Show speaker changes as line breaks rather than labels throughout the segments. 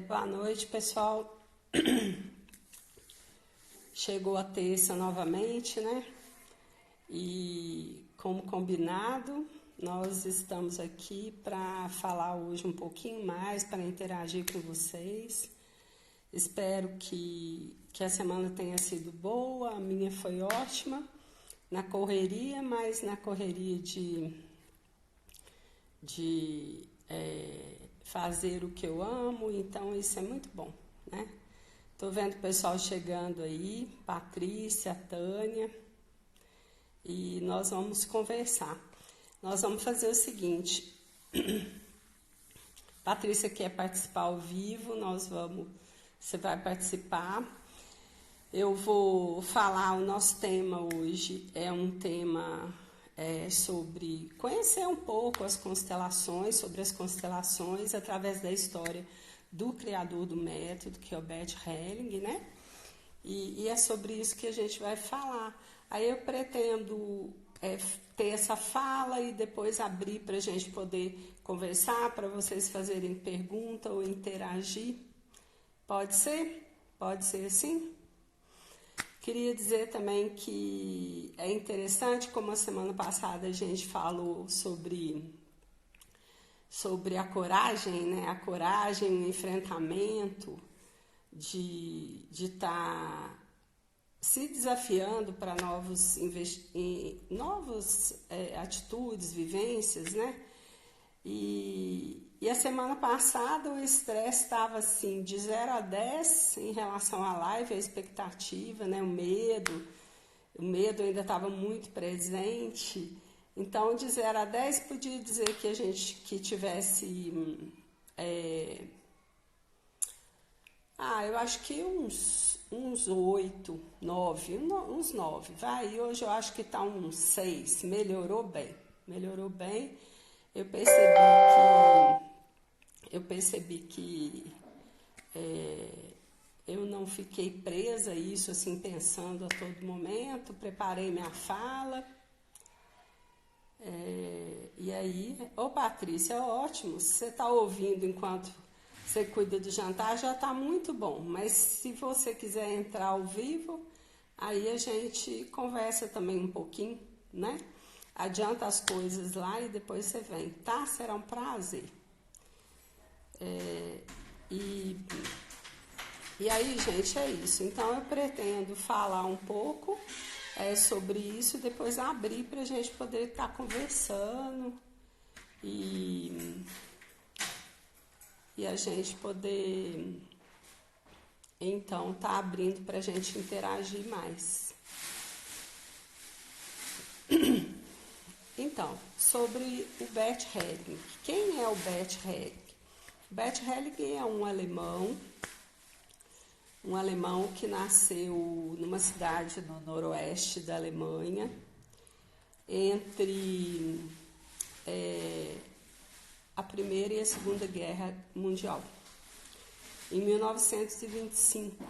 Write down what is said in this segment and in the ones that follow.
Boa noite, pessoal. Chegou a terça novamente, né? E como combinado, nós estamos aqui para falar hoje um pouquinho mais, para interagir com vocês. Espero que a semana tenha sido boa, a minha foi ótima, na correria, mas na correria de fazer o que eu amo, então isso é muito bom, né? Tô vendo o pessoal chegando aí, Patrícia, Tânia, e nós vamos conversar. Nós vamos fazer o seguinte, Patrícia quer participar ao vivo, você vai participar. Eu vou falar, o nosso tema hoje é um tema sobre conhecer um pouco as constelações, sobre as constelações através da história do criador do método, que é o Bert Helling, né? E é sobre isso que a gente vai falar. Aí eu pretendo ter essa fala e depois abrir para a gente poder conversar, para vocês fazerem pergunta ou interagir. Pode ser? Pode ser assim? Queria dizer também que é interessante, como a semana passada a gente falou sobre a coragem, né? A coragem, o enfrentamento de estar se desafiando para novas atitudes, vivências, né? E a semana passada o estresse estava assim, de 0 a 10 em relação à live, a expectativa, né? O medo ainda estava muito presente. Então, de 0 a 10 podia dizer que a gente tivesse... eu acho que uns 8, 9, uns 9, vai. E hoje eu acho que está uns 6, melhorou bem. Eu percebi que eu não fiquei presa a isso, assim, pensando a todo momento, preparei minha fala. E aí, Patrícia, ótimo, se você está ouvindo enquanto você cuida do jantar, já está muito bom. Mas se você quiser entrar ao vivo, aí a gente conversa também um pouquinho, né? Adianta as coisas lá e depois você vem, tá? Será um prazer. E aí, gente, é isso. Então, eu pretendo falar um pouco sobre isso e depois abrir para a gente poder estar conversando e a gente poder, então, tá abrindo para a gente interagir mais. Então, sobre o Bert Helling. Quem é o Bert Helling? O Bert Helling é um alemão que nasceu numa cidade no noroeste da Alemanha, entre a Primeira e a Segunda Guerra Mundial. Em 1925,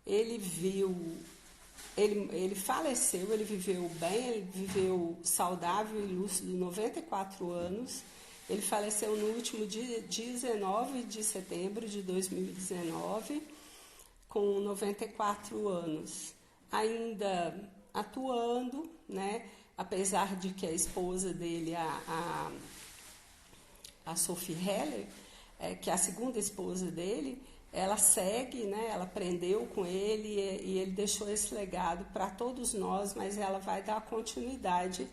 ele faleceu, ele viveu bem, ele viveu saudável e lúcido 94 anos. Ele faleceu no último dia 19 de setembro de 2019, com 94 anos. Ainda atuando, né? Apesar de que a esposa dele, a Sophie Heller, que é a segunda esposa dele, ela segue, né? Ela aprendeu com ele e ele deixou esse legado para todos nós, mas ela vai dar continuidade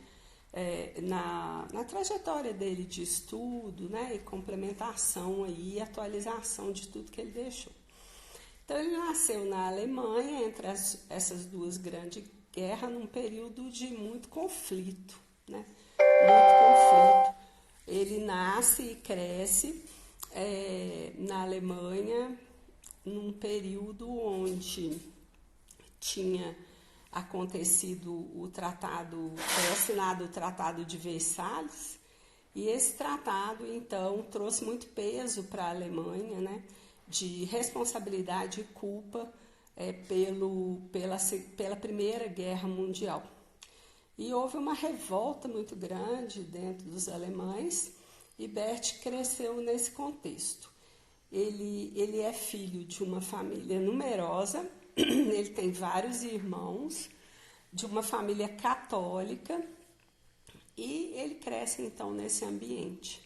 na trajetória dele de estudo, né? E complementação e atualização de tudo que ele deixou. Então, ele nasceu na Alemanha, entre essas duas grandes guerras, num período de muito conflito, né? Muito conflito. Ele nasce e cresce na Alemanha, num período onde tinha acontecido foi assinado o Tratado de Versalhes, e esse tratado, então, trouxe muito peso para a Alemanha, né, de responsabilidade e culpa pela Primeira Guerra Mundial. E houve uma revolta muito grande dentro dos alemães, e Bert cresceu nesse contexto. Ele é filho de uma família numerosa, ele tem vários irmãos, de uma família católica, e ele cresce então nesse ambiente.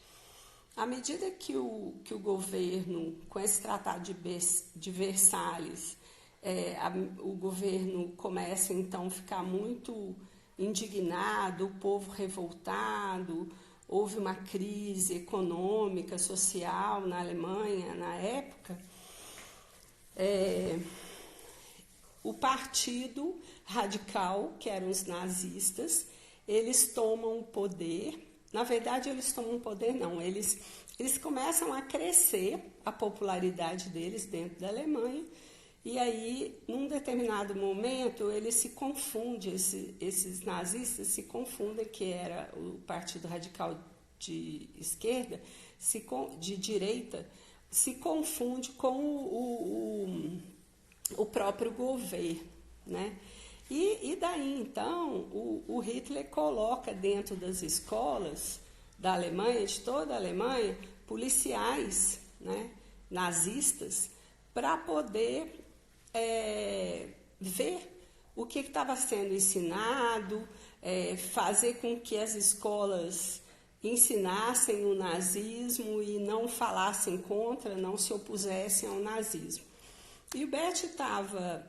À medida que o governo, com esse tratado de Versalhes, o governo começa então a ficar muito indignado, o povo revoltado, houve uma crise econômica, social na Alemanha na época, o partido radical, que eram os nazistas, eles tomam o poder. Na verdade, eles tomam o poder, não. Eles começam a crescer a popularidade deles dentro da Alemanha. E aí, num determinado momento, eles se confundem, esses nazistas se confundem, que era o Partido Radical de esquerda, de direita, se confunde com o próprio governo, né? E daí, então, o Hitler coloca dentro das escolas da Alemanha, de toda a Alemanha, policiais, né, nazistas, para poder ver o que estava sendo ensinado, fazer com que as escolas ensinassem o nazismo e não falassem contra, não se opusessem ao nazismo. E o Bethe estava,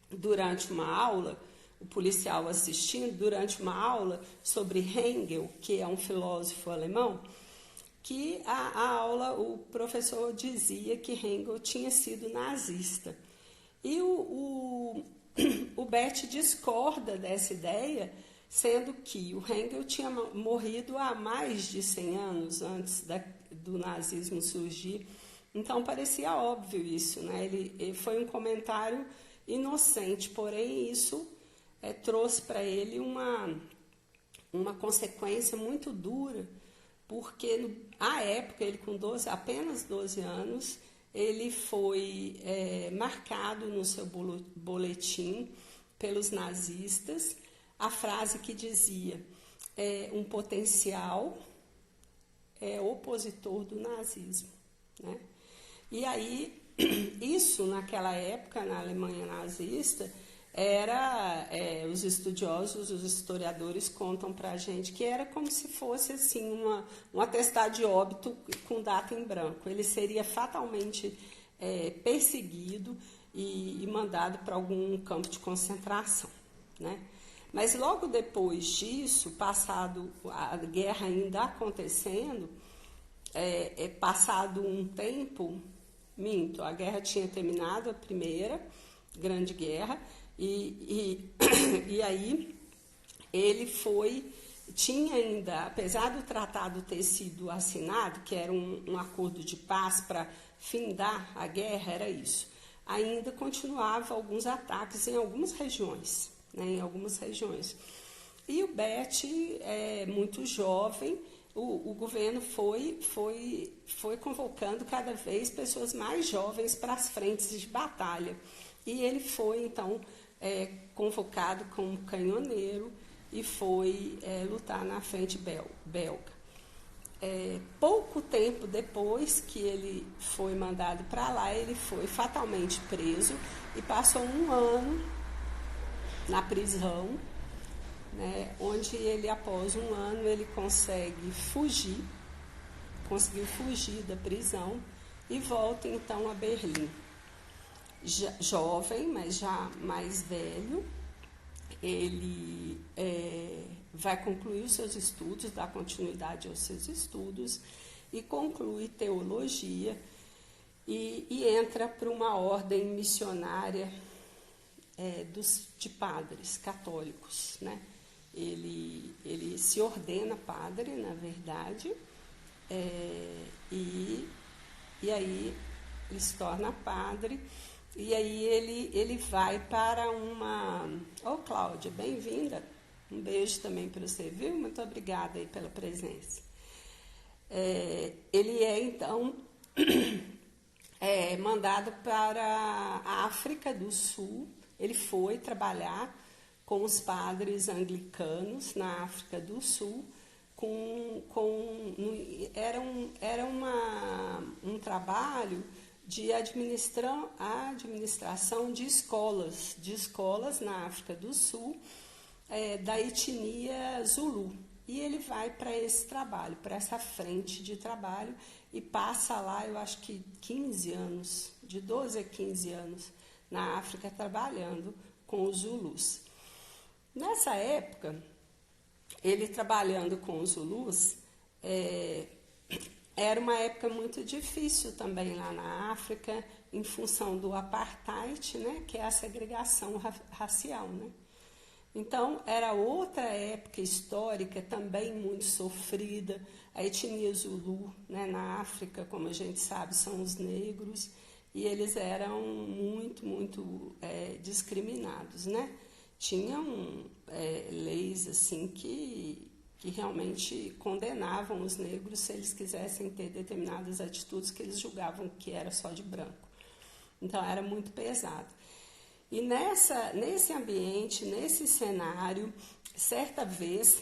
durante uma aula, o policial assistindo, durante uma aula sobre Hegel, que é um filósofo alemão, que a aula, o professor dizia que Hegel tinha sido nazista. E o Bethe discorda dessa ideia, sendo que o Hegel tinha morrido há mais de 100 anos antes do nazismo surgir. Então, parecia óbvio isso, né? Ele foi um comentário inocente, porém isso trouxe para ele uma consequência muito dura, porque à época, ele com apenas 12 anos, ele foi marcado no seu boletim pelos nazistas, a frase que dizia um potencial opositor do nazismo, né? E aí, isso naquela época, na Alemanha nazista, os estudiosos, os historiadores contam para a gente que era como se fosse assim, um atestado de óbito com data em branco. Ele seria fatalmente perseguido e mandado para algum campo de concentração, né? Mas logo depois disso, passado a guerra ainda acontecendo, passado um tempo, a guerra tinha terminado, a Primeira Grande Guerra, e aí ele tinha ainda, apesar do tratado ter sido assinado, que era um acordo de paz para findar a guerra, era isso, ainda continuava alguns ataques em algumas regiões, né, E o Bethe, muito jovem, o governo foi convocando cada vez pessoas mais jovens para as frentes de batalha. E ele foi, então, convocado como canhoneiro e foi lutar na frente belga. Pouco tempo depois que ele foi mandado para lá, ele foi fatalmente preso e passou 1 ano na prisão, né, onde ele, após 1 ano, ele conseguiu fugir da prisão e volta então a Berlim. Jovem, mas já mais velho, ele vai concluir os seus estudos, dar continuidade aos seus estudos e conclui teologia e entra para uma ordem missionária de padres católicos, né? Ele se ordena padre, na verdade, e aí ele se torna padre, e aí ele vai para uma... Cláudia, bem-vinda, um beijo também para você, viu? Muito obrigada aí pela presença. Ele então mandado para a África do Sul. Ele foi trabalhar com os padres anglicanos na África do Sul, era um trabalho de administração de escolas na África do Sul, da etnia Zulu. E ele vai para esse trabalho, para essa frente de trabalho, e passa lá, eu acho que 15 anos, de 12 a 15 anos, na África, trabalhando com os Zulus. Nessa época, ele trabalhando com os Zulus, era uma época muito difícil também lá na África, em função do apartheid, né, que é a segregação racial, né? Então, era outra época histórica também muito sofrida. A etnia Zulu, né, na África, como a gente sabe, são os negros, e eles eram muito discriminados, né? Tinham leis assim que realmente condenavam os negros se eles quisessem ter determinadas atitudes que eles julgavam que era só de branco. Então, era muito pesado. E nesse ambiente, nesse cenário, certa vez,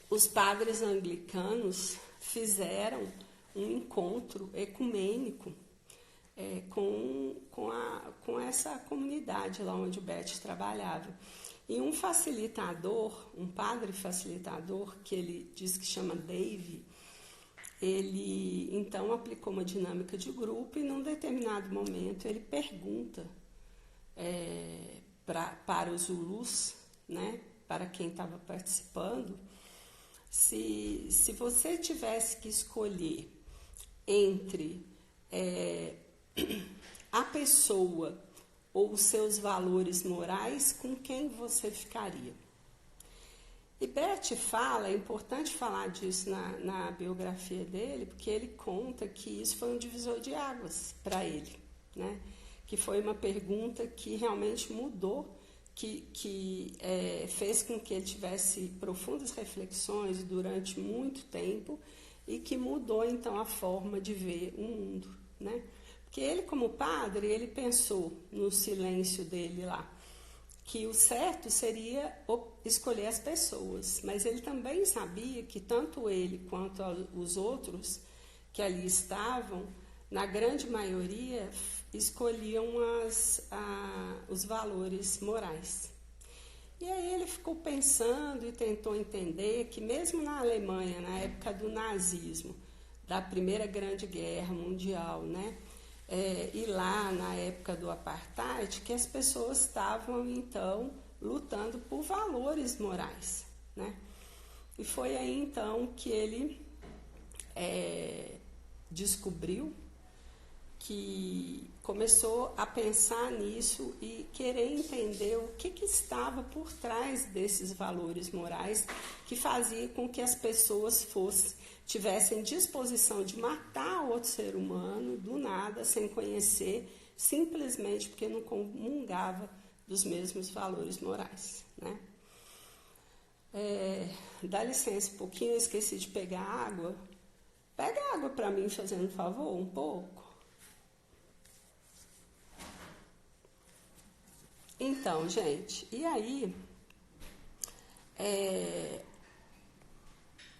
os padres anglicanos fizeram um encontro ecumênico com essa comunidade lá onde o Bert trabalhava. E um facilitador, um padre facilitador, que ele diz que chama Dave, ele então aplicou uma dinâmica de grupo e num determinado momento ele pergunta para os Zulus, né, para quem estava participando, se você tivesse que escolher entre a pessoa ou os seus valores morais, com quem você ficaria? E Bert fala, é importante falar disso na biografia dele, porque ele conta que isso foi um divisor de águas para ele, né? Que foi uma pergunta que realmente mudou, que fez com que ele tivesse profundas reflexões durante muito tempo e que mudou, então, a forma de ver o mundo, né? Porque ele, como padre, ele pensou no silêncio dele lá, que o certo seria escolher as pessoas, mas ele também sabia que tanto ele quanto os outros que ali estavam, na grande maioria, escolhiam os valores morais. E aí ele ficou pensando e tentou entender que mesmo na Alemanha, na época do nazismo, da Primeira Grande Guerra Mundial, né? E lá na época do apartheid, que as pessoas estavam então lutando por valores morais, né? E foi aí então que ele descobriu, que começou a pensar nisso e querer entender o que estava por trás desses valores morais que fazia com que as pessoas tivessem disposição de matar outro ser humano do nada, sem conhecer, simplesmente porque não comungava dos mesmos valores morais, né? Dá licença um pouquinho, eu esqueci de pegar água. Pega água para mim, fazendo favor, um pouco. Então, gente, e aí,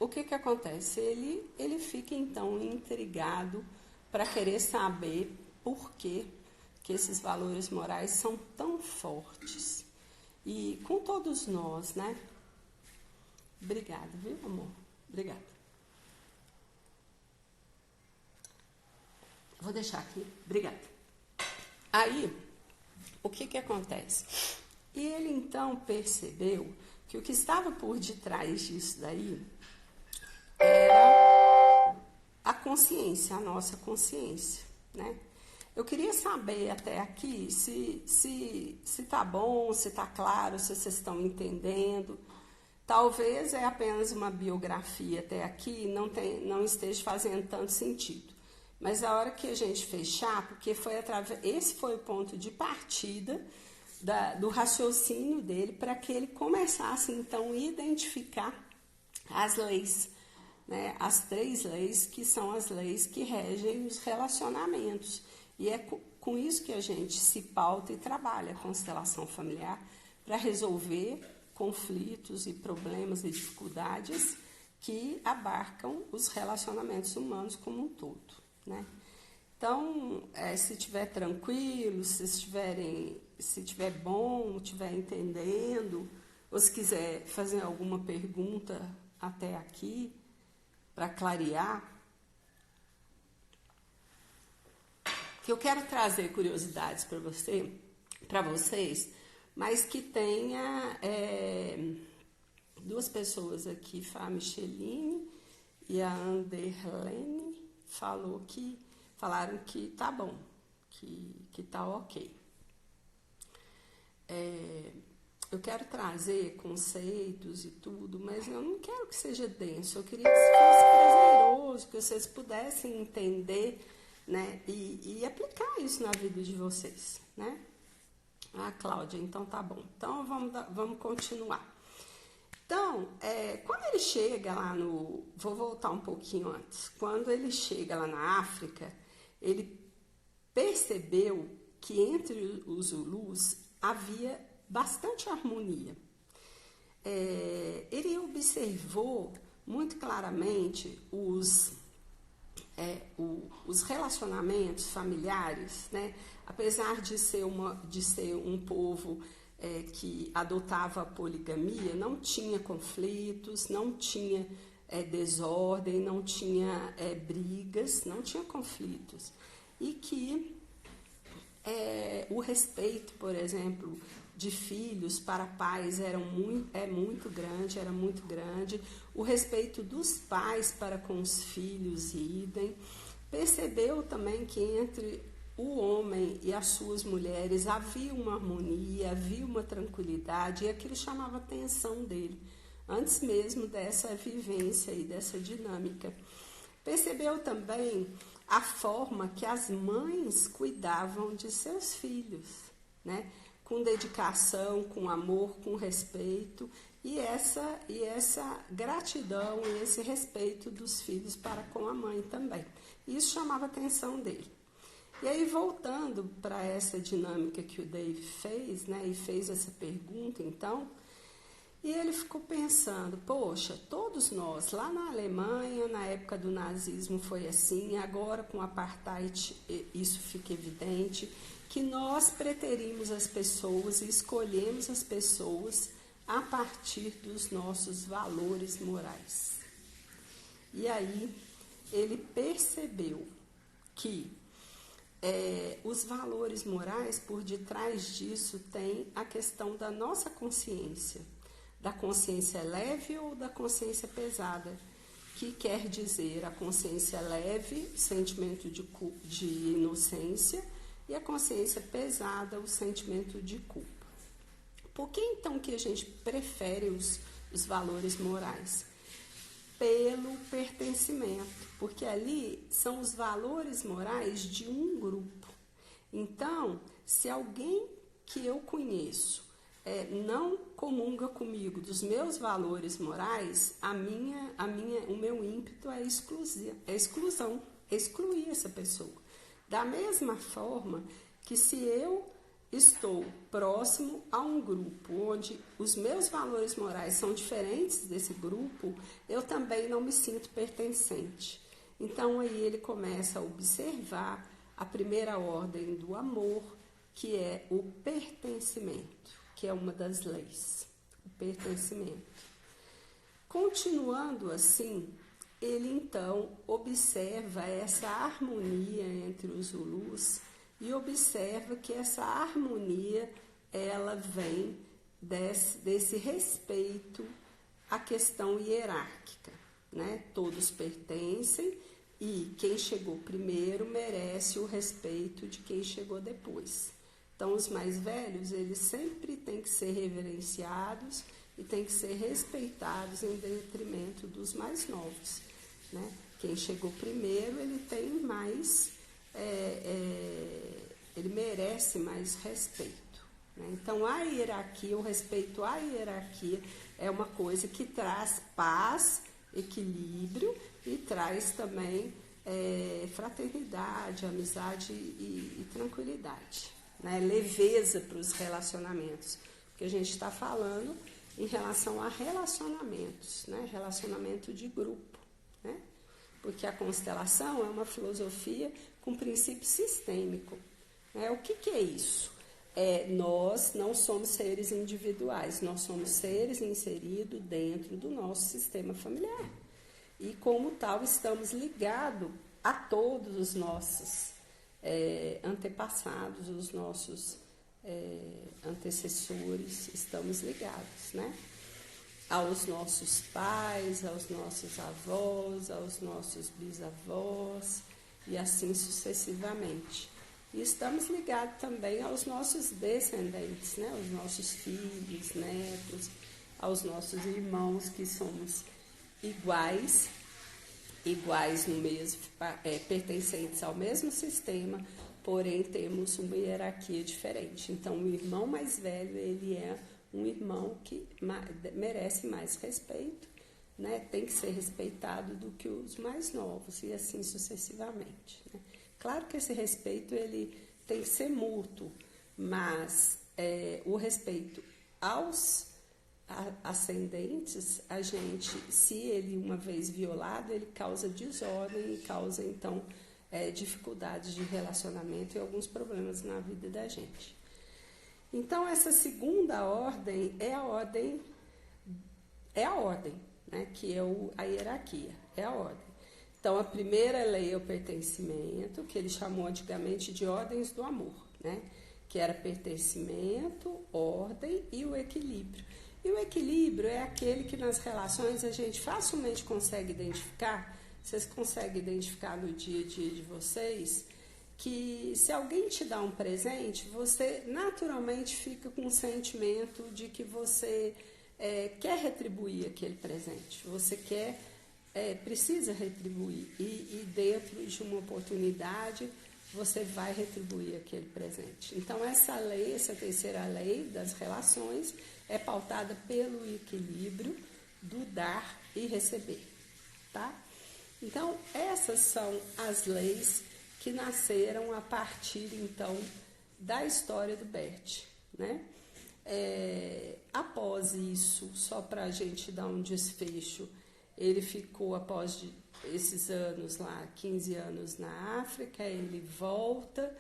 o que acontece? Ele fica, então, intrigado para querer saber por que esses valores morais são tão fortes. E com todos nós, né? Obrigada, viu, amor? Obrigada. Vou deixar aqui. Obrigada. Aí, o que acontece? E ele, então, percebeu que o que estava por detrás disso daí era a consciência, a nossa consciência, né? Eu queria saber até aqui se tá bom, se tá claro, se vocês estão entendendo. Talvez é apenas uma biografia até aqui, não esteja fazendo tanto sentido. Mas a hora que a gente fechar, porque esse foi o ponto de partida do raciocínio dele para que ele começasse, então, a identificar as leis, né? As 3 leis que são as leis que regem os relacionamentos. E é com isso que a gente se pauta e trabalha a constelação familiar para resolver conflitos e problemas e dificuldades que abarcam os relacionamentos humanos como um todo, né? Então, se estiver tranquilo, se estiver bom, estiver entendendo, ou se quiser fazer alguma pergunta até aqui, para clarear, que eu quero trazer curiosidades para vocês, mas que tenha duas pessoas aqui, a Micheline e a Anderlene, falaram que tá bom, que tá ok. Eu quero trazer conceitos e tudo, mas eu não quero que seja denso, eu queria que fosse prazeroso, que vocês pudessem entender, né, e aplicar isso na vida de vocês, né? Ah, Cláudia, então tá bom. Então vamos continuar. Então, quando ele chega lá vou voltar um pouquinho antes. Quando ele chega lá na África, ele percebeu que entre os Zulus havia bastante harmonia. Ele observou muito claramente os relacionamentos familiares, né? Apesar de ser um povo que adotava a poligamia, não tinha conflitos, não tinha desordem, não tinha brigas, não tinha conflitos. E que o respeito, por exemplo, de filhos para pais era muito grande. O respeito dos pais para com os filhos, idem. Percebeu também que entre o homem e as suas mulheres havia uma harmonia, havia uma tranquilidade, e aquilo chamava a atenção dele, antes mesmo dessa vivência e dessa dinâmica. Percebeu também a forma que as mães cuidavam de seus filhos, né? Com dedicação, com amor, com respeito, e essa gratidão e esse respeito dos filhos para com a mãe também. Isso chamava a atenção dele. E aí, voltando para essa dinâmica que o Dave fez, né, e fez essa pergunta, então, e ele ficou pensando, poxa, todos nós, lá na Alemanha, na época do nazismo foi assim, agora com o apartheid isso fica evidente, que nós preterimos as pessoas e escolhemos as pessoas a partir dos nossos valores morais. E aí ele percebeu que os valores morais, por detrás disso, tem a questão da nossa consciência, da consciência leve ou da consciência pesada, que quer dizer a consciência leve, o sentimento de inocência, e a consciência pesada, o sentimento de culpa. Por que então que a gente prefere os valores morais? Pelo pertencimento, porque ali são os valores morais de um grupo. Então, se alguém que eu conheço não comunga comigo dos meus valores morais, o meu ímpeto é exclusão, excluir essa pessoa. Da mesma forma que se eu estou próximo a um grupo onde os meus valores morais são diferentes desse grupo, eu também não me sinto pertencente. Então aí ele começa a observar a primeira ordem do amor, que é o pertencimento, que é uma das leis, o pertencimento. Continuando assim, ele então observa essa harmonia entre os Zulus e observa que essa harmonia, ela vem desse respeito à questão hierárquica, né? Todos pertencem e quem chegou primeiro merece o respeito de quem chegou depois. Então, os mais velhos, eles sempre têm que ser reverenciados e têm que ser respeitados em detrimento dos mais novos, né? Quem chegou primeiro, ele tem mais... ele merece mais respeito, né? Então, a hierarquia, o respeito à hierarquia é uma coisa que traz paz, equilíbrio e traz também fraternidade, amizade e tranquilidade, né? Leveza para os relacionamentos, porque a gente está falando em relação a relacionamentos, né? Relacionamento de grupo, né? Porque a constelação é uma filosofia com princípio sistêmico. Né? O que é isso? Nós não somos seres individuais, nós somos seres inseridos dentro do nosso sistema familiar. E como tal, estamos ligados a todos os nossos antepassados, os nossos antecessores, estamos ligados, né? Aos nossos pais, aos nossos avós, aos nossos bisavós e assim sucessivamente. E estamos ligados também aos nossos descendentes, né? Aos nossos filhos, netos, aos nossos irmãos que somos iguais no mesmo, pertencentes ao mesmo sistema, porém temos uma hierarquia diferente. Então, o irmão mais velho, ele é um irmão que merece mais respeito, né? Tem que ser respeitado do que os mais novos e assim sucessivamente. Né? Claro que esse respeito ele tem que ser mútuo, mas o respeito aos ascendentes, a gente, se ele uma vez violado, ele causa desordem e causa então dificuldades de relacionamento e alguns problemas na vida da gente. Então, essa segunda ordem é a ordem, né, que é a hierarquia, é a ordem. Então, a primeira lei é o pertencimento, que ele chamou antigamente de ordens do amor, né, que era pertencimento, ordem e o equilíbrio. E o equilíbrio é aquele que nas relações a gente facilmente consegue identificar, vocês conseguem identificar no dia a dia de vocês, que se alguém te dá um presente, você naturalmente fica com um sentimento de que você quer retribuir aquele presente, você precisa retribuir e dentro de uma oportunidade você vai retribuir aquele presente. Então essa lei, essa terceira lei das relações é pautada pelo equilíbrio do dar e receber, tá? Então essas são as leis que nasceram a partir, então, da história do Bert, né? Após isso, só para a gente dar um desfecho, ele ficou, após esses anos lá, 15 anos na África, ele volta,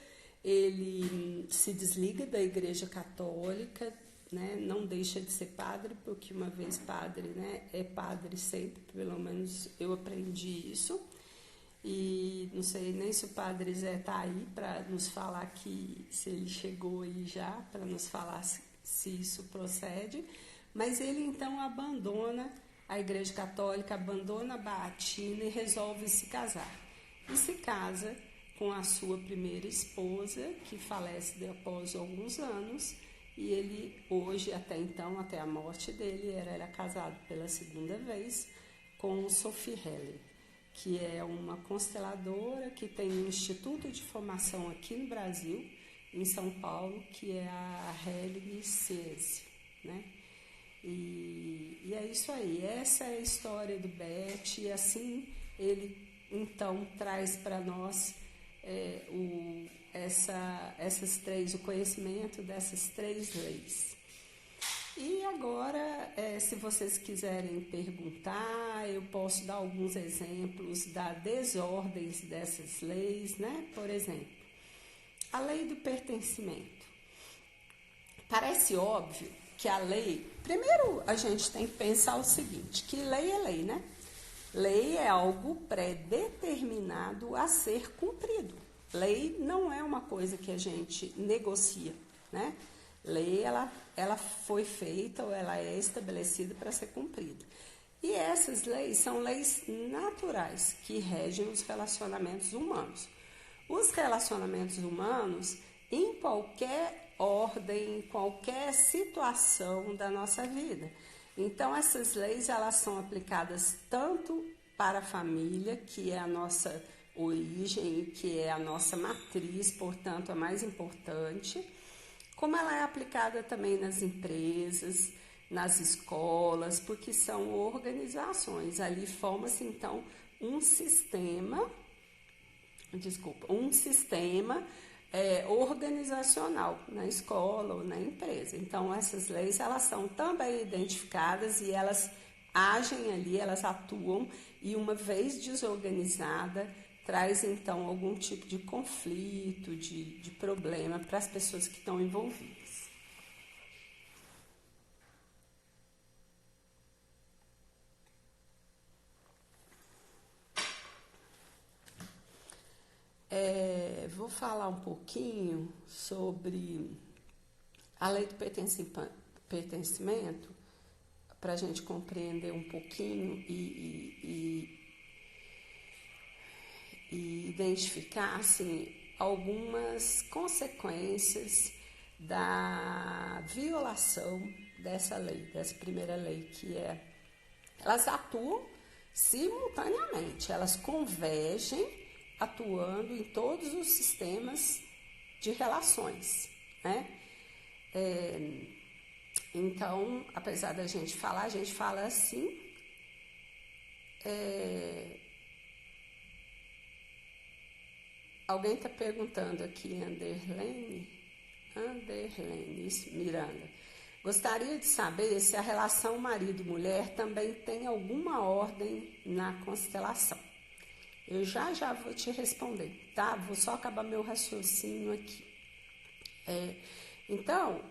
ele se desliga da Igreja Católica, né? Não deixa de ser padre, porque uma vez padre, né? É padre sempre, pelo menos eu aprendi isso. E não sei nem se o Padre Zé está aí para nos falar se ele chegou aí já, para nos falar se isso procede, mas ele então abandona a Igreja Católica, abandona a Baatina e resolve se casar. E se casa com a sua primeira esposa, que falece após alguns anos, e ele hoje, até então, até a morte dele, era casado pela segunda vez com Sophie Heller, que é uma consteladora que tem um instituto de formação aqui no Brasil, em São Paulo, que é a Helling Ciese, né? E é isso aí, essa é a história do Bert, e assim ele então traz para nós o conhecimento dessas três leis. E agora, se vocês quiserem perguntar, eu posso dar alguns exemplos da desordens dessas leis, né? Por exemplo, a lei do pertencimento. Parece óbvio que a lei... Primeiro, a gente tem que pensar o seguinte, que lei é lei, né? Lei é algo pré-determinado a ser cumprido. Lei não é uma coisa que a gente negocia, né? Lei, ela foi feita ou ela é estabelecida para ser cumprida. E essas leis são leis naturais que regem os relacionamentos humanos. Os relacionamentos humanos, em qualquer ordem, em qualquer situação da nossa vida. Então, essas leis, elas são aplicadas tanto para a família, que é a nossa origem, que é a nossa matriz, portanto, a mais importante, como ela é aplicada também nas empresas, nas escolas, porque são organizações. Ali forma-se, então, um sistema organizacional na escola ou na empresa. Então, essas leis, elas são também identificadas e elas agem ali, elas atuam e uma vez desorganizada, traz então algum tipo de conflito, de problema para as pessoas que estão envolvidas. Vou falar um pouquinho sobre a lei do pertencimento, para a gente compreender um pouquinho e identificar assim, algumas consequências da violação dessa lei, dessa primeira lei, que elas atuam simultaneamente, elas convergem atuando em todos os sistemas de relações, né? Então, apesar da gente falar, a gente fala assim, alguém está perguntando aqui, Anderlene Miranda. Gostaria de saber se a relação marido-mulher também tem alguma ordem na constelação. Eu já vou te responder, tá? Vou só acabar meu raciocínio aqui. Então,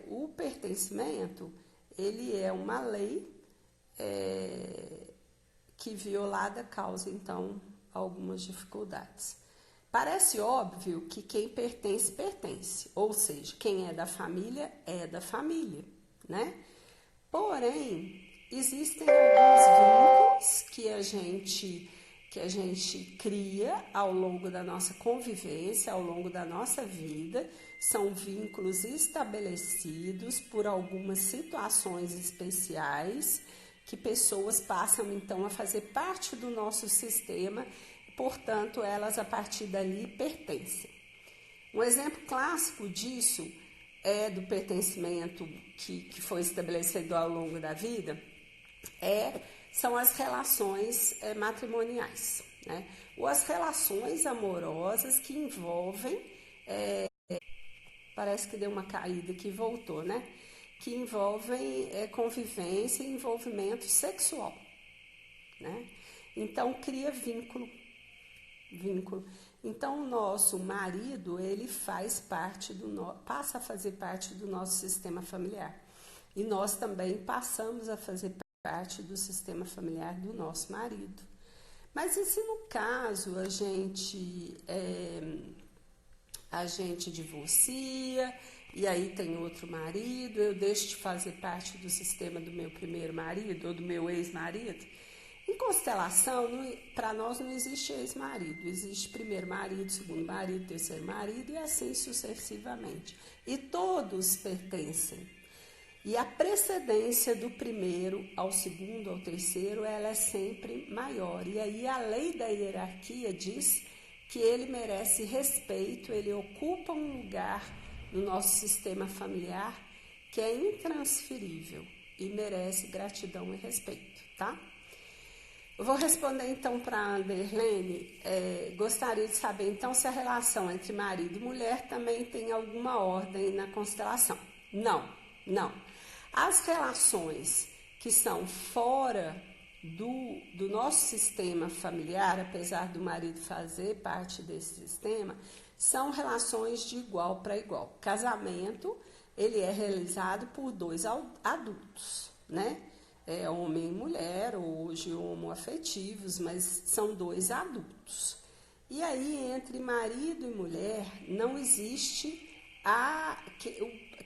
o pertencimento, ele é uma lei que violada causa, então, algumas dificuldades. Parece óbvio que quem pertence, pertence. Ou seja, quem é da família, né? Porém, existem alguns vínculos que a gente cria ao longo da nossa convivência, ao longo da nossa vida, são vínculos estabelecidos por algumas situações especiais que pessoas passam então a fazer parte do nosso sistema, portanto, elas a partir dali pertencem. Um exemplo clássico disso do pertencimento que foi estabelecido ao longo da vida são as relações matrimoniais, né? Ou as relações amorosas que envolvem, parece que deu uma caída que voltou, né? Que envolvem convivência e envolvimento sexual, né? Então, cria vínculo. Então, o nosso marido, ele passa a fazer parte do nosso sistema familiar. E nós também passamos a fazer parte do sistema familiar do nosso marido. Mas e se no caso a gente divorcia e aí tem outro marido, eu deixo de fazer parte do sistema do meu primeiro marido ou do meu ex-marido? Em constelação, para nós não existe ex-marido, existe primeiro marido, segundo marido, terceiro marido e assim sucessivamente. E todos pertencem. E a precedência do primeiro ao segundo, ao terceiro, ela é sempre maior. E aí a lei da hierarquia diz que ele merece respeito, ele ocupa um lugar no nosso sistema familiar que é intransferível e merece gratidão e respeito, tá? Eu vou responder então para a Anderlene. Gostaria de saber então se a relação entre marido e mulher também tem alguma ordem na constelação. Não. As relações que são fora do nosso sistema familiar, apesar do marido fazer parte desse sistema, são relações de igual para igual. Casamento, ele é realizado por dois adultos, né? Homem e mulher, hoje homoafetivos, mas são dois adultos. E aí, entre marido e mulher, não existe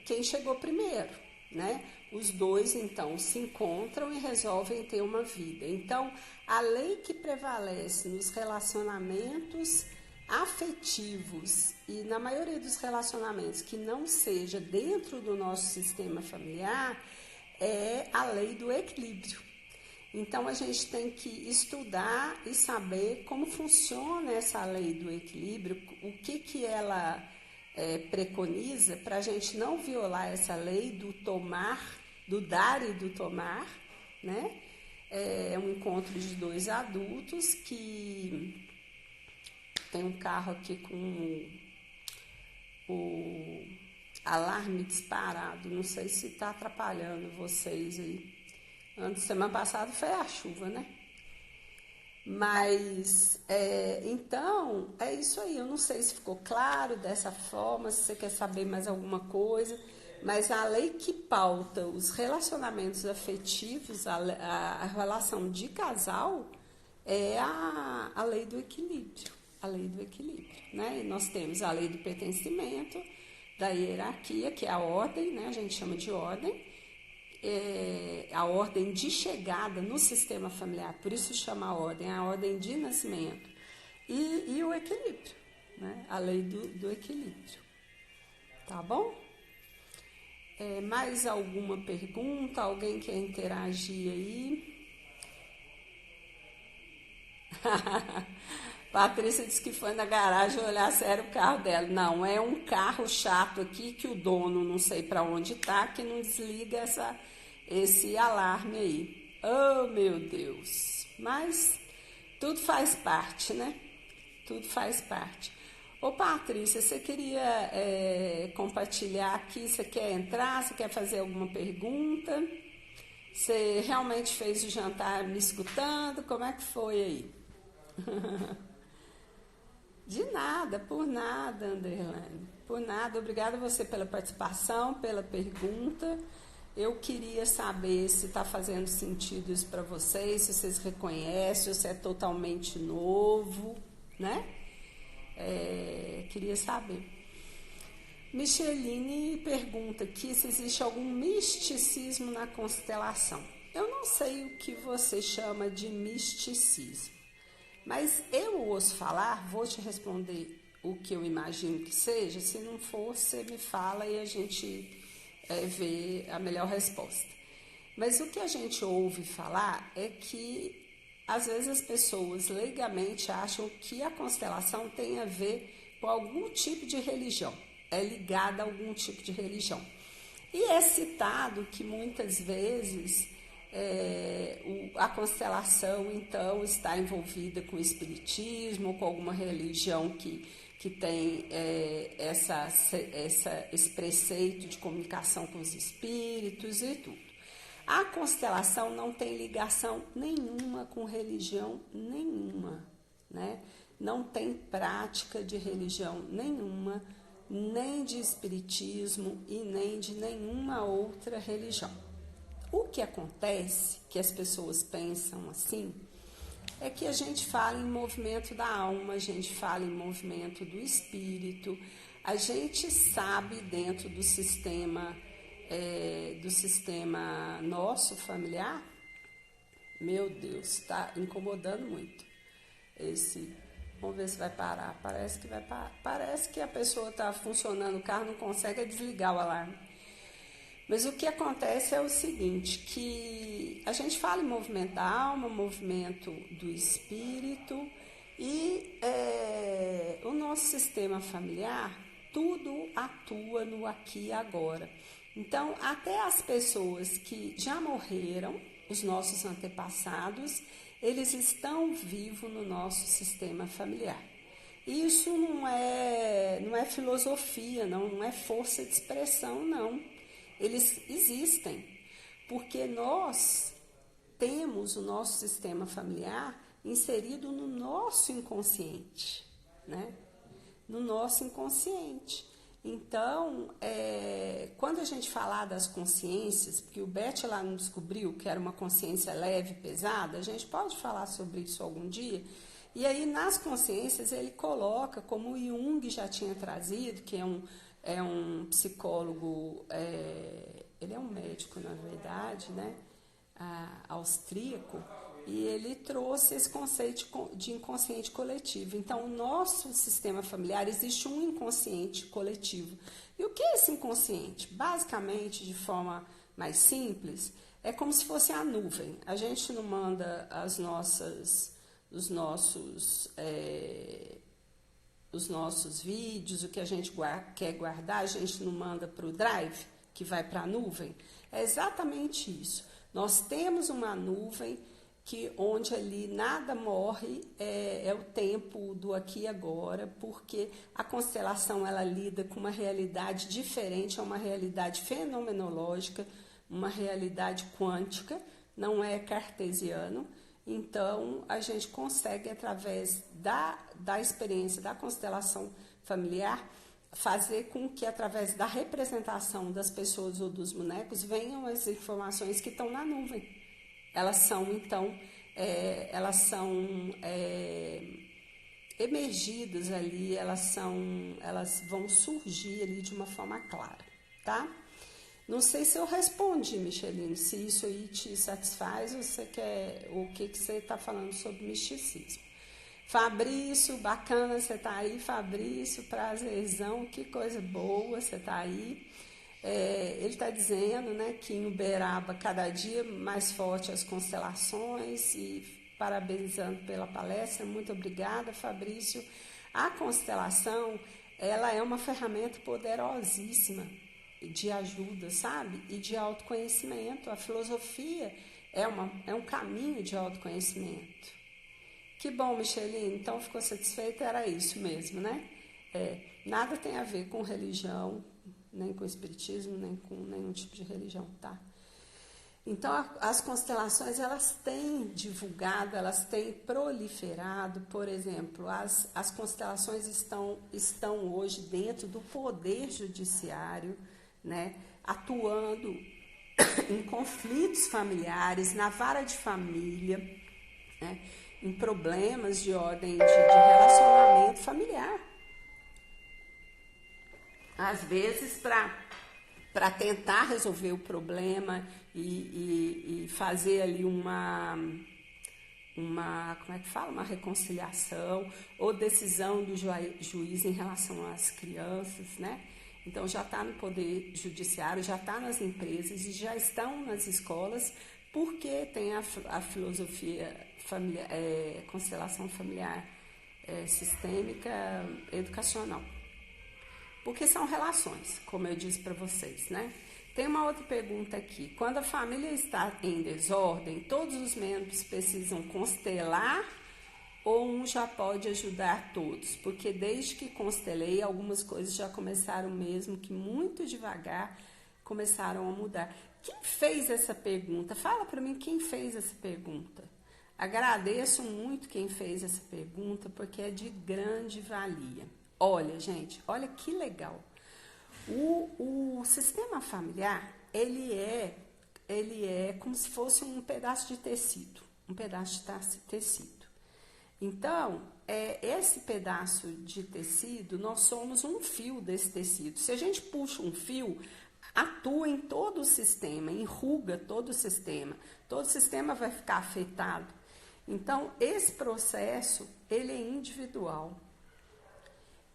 quem chegou primeiro, né? Os dois, então, se encontram e resolvem ter uma vida. Então, a lei que prevalece nos relacionamentos afetivos e na maioria dos relacionamentos que não seja dentro do nosso sistema familiar é a lei do equilíbrio. Então, a gente tem que estudar e saber como funciona essa lei do equilíbrio, o que ela preconiza para a gente não violar essa lei do tomar, do dar e do tomar, né? É um encontro de dois adultos que tem um carro aqui com o alarme disparado. Não sei se está atrapalhando vocês aí. Semana passada foi a chuva, né? Mas, então, é isso aí. Eu não sei se ficou claro dessa forma, se você quer saber mais alguma coisa, mas a lei que pauta os relacionamentos afetivos, a relação de casal, é a lei do equilíbrio. A lei do equilíbrio, né? E nós temos a lei do pertencimento, da hierarquia, que é a ordem, né? A gente chama de ordem. A ordem de chegada no sistema familiar, por isso chama a ordem de nascimento, e o equilíbrio, né? A lei do equilíbrio. Tá bom? Mais alguma pergunta? Alguém quer interagir aí? Patrícia disse que foi na garagem olhar se era o carro dela. Não, é um carro chato aqui que o dono não sei para onde tá, que não desliga esse alarme aí. Oh, meu Deus. Mas tudo faz parte, né? Tudo faz parte. Ô, Patrícia, você queria compartilhar aqui? Você quer entrar? Você quer fazer alguma pergunta? Você realmente fez o jantar me escutando? Como é que foi aí? De nada, por nada, Anderlane. Por nada. Obrigada a você pela participação, pela pergunta. Eu queria saber se está fazendo sentido isso para vocês, se vocês reconhecem, se é totalmente novo, né? Queria saber. Micheline pergunta aqui se existe algum misticismo na constelação. Eu não sei o que você chama de misticismo, mas eu ouço falar, vou te responder o que eu imagino que seja. Se não for, você me fala e a gente vê a melhor resposta. Mas o que a gente ouve falar é que às vezes as pessoas leigamente acham que a constelação tem a ver com algum tipo de religião, é ligada a algum tipo de religião. E é citado que muitas vezes a constelação, então, está envolvida com o espiritismo, com alguma religião que tem esse preceito de comunicação com os espíritos e tudo. A constelação não tem ligação nenhuma com religião nenhuma, né? Não tem prática de religião nenhuma, nem de espiritismo e nem de nenhuma outra religião. O que acontece, que as pessoas pensam assim, é que a gente fala em movimento da alma, a gente fala em movimento do espírito, a gente sabe dentro do sistema nosso familiar. Meu Deus, está incomodando muito vamos ver se vai parar. Parece que vai parar. Parece que a pessoa está funcionando, o carro não consegue desligar o alarme. Mas o que acontece é o seguinte, que a gente fala em movimento da alma, movimento do espírito, e o nosso sistema familiar, tudo atua no aqui e agora. Então, até as pessoas que já morreram, os nossos antepassados, eles estão vivos no nosso sistema familiar. Isso não é filosofia, não é força de expressão, não. Eles existem, porque nós temos o nosso sistema familiar inserido no nosso inconsciente, né? No nosso inconsciente. Então, quando a gente falar das consciências, porque o Bert lá não descobriu que era uma consciência leve e pesada, a gente pode falar sobre isso algum dia. E aí, nas consciências, ele coloca, como o Jung já tinha trazido, que é um psicólogo, ele é um médico, na verdade, né? Austríaco, e ele trouxe esse conceito de inconsciente coletivo. Então, o nosso sistema familiar, existe um inconsciente coletivo. E o que é esse inconsciente? Basicamente, de forma mais simples, é como se fosse a nuvem. A gente não manda os nossos vídeos, o que a gente quer guardar, a gente não manda para o Drive, que vai para a nuvem. É exatamente isso. Nós temos uma nuvem que onde ali nada morre, é o tempo do aqui e agora, porque a constelação ela lida com uma realidade diferente, é uma realidade fenomenológica, uma realidade quântica, não é cartesiano. Então, a gente consegue, através da experiência da constelação familiar, fazer com que, através da representação das pessoas ou dos bonecos, venham as informações que estão na nuvem. Elas são, então, emergidas ali, elas vão surgir ali de uma forma clara, tá? Não sei se eu respondi, Micheline, se isso aí te satisfaz ou você quer, o que você está falando sobre misticismo. Fabrício, bacana você tá aí, Fabrício, prazerzão, que coisa boa você tá aí. Ele está dizendo, né, que em Uberaba cada dia mais forte as constelações e parabenizando pela palestra. Muito obrigada, Fabrício. A constelação, ela é uma ferramenta poderosíssima de ajuda, sabe? E de autoconhecimento. A filosofia é um caminho de autoconhecimento. Que bom, Micheline. Então, ficou satisfeita? Era isso mesmo, né? Nada tem a ver com religião, nem com espiritismo, nem com nenhum tipo de religião, tá? Então, as constelações, elas têm divulgado, elas têm proliferado. Por exemplo, as constelações estão hoje dentro do poder judiciário, né? Atuando em conflitos familiares, na vara de família, né? Em problemas de ordem de relacionamento familiar. Às vezes, para tentar resolver o problema e fazer ali uma reconciliação ou decisão do juiz em relação às crianças, né? Então, já está no poder judiciário, já está nas empresas e já estão nas escolas, porque tem a filosofia familiar, constelação familiar sistêmica educacional. Porque são relações, como eu disse para vocês, né? Tem uma outra pergunta aqui. Quando a família está em desordem, todos os membros precisam constelar ou um já pode ajudar todos? Porque desde que constelei, algumas coisas já começaram mesmo que muito devagar começaram a mudar. Quem fez essa pergunta? Fala para mim quem fez essa pergunta. Agradeço muito quem fez essa pergunta, porque é de grande valia. Olha, gente, olha que legal. O sistema familiar, ele é como se fosse um pedaço de tecido, Então, esse pedaço de tecido, nós somos um fio desse tecido. Se a gente puxa um fio, atua em todo o sistema, enruga todo o sistema vai ficar afetado. Então, esse processo, ele é individual.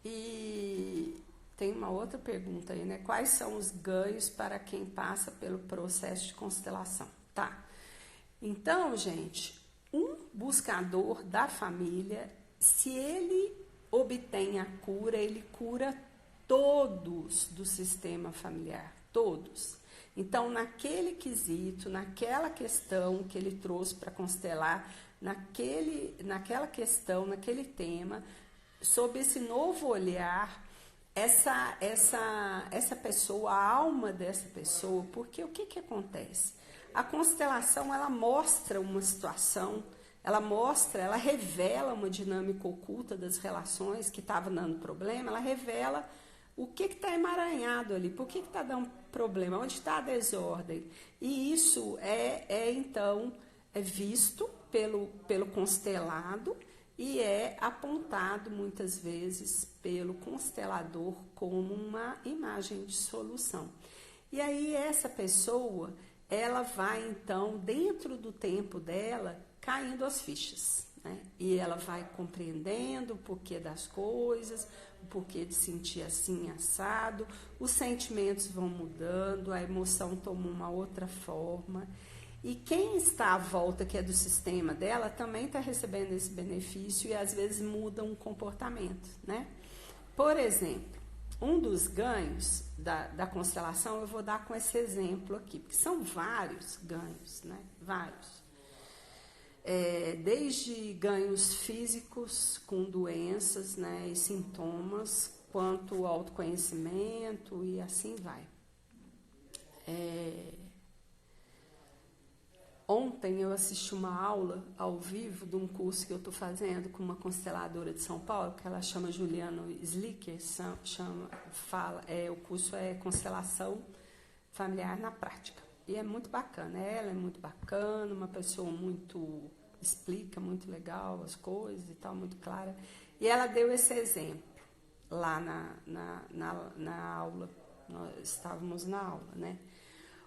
E tem uma outra pergunta aí, né? Quais são os ganhos para quem passa pelo processo de constelação? Tá. Então, gente, um buscador da família, se ele obtém a cura, ele cura todos do sistema familiar, todos. Então, naquele quesito, naquela questão que ele trouxe para constelar, naquela questão, naquele tema, sob esse novo olhar, essa pessoa, a alma dessa pessoa, porque o que acontece? A constelação, ela mostra uma situação, ela revela uma dinâmica oculta das relações que estava dando problema, ela revela o que está emaranhado ali, por que está dando problema, onde está a desordem. E isso então, visto pelo constelado, e é apontado muitas vezes pelo constelador como uma imagem de solução. E aí essa pessoa, ela vai então, dentro do tempo dela, caindo as fichas, né? E ela vai compreendendo o porquê das coisas, o porquê de sentir assim, assado, os sentimentos vão mudando, a emoção toma uma outra forma. E quem está à volta, que é do sistema dela, também está recebendo esse benefício e às vezes muda um comportamento, né? Por exemplo, um dos ganhos da constelação, eu vou dar com esse exemplo aqui, porque são vários ganhos, né? Vários. desde ganhos físicos com doenças, né, e sintomas, quanto autoconhecimento e assim vai. Ontem eu assisti uma aula ao vivo de um curso que eu estou fazendo com uma consteladora de São Paulo, que ela chama Juliana Slicker, o curso é Constelação Familiar na Prática. E é muito bacana, ela é muito bacana, uma pessoa explica muito legal as coisas e tal, muito clara. E ela deu esse exemplo lá na aula, nós estávamos na aula, né?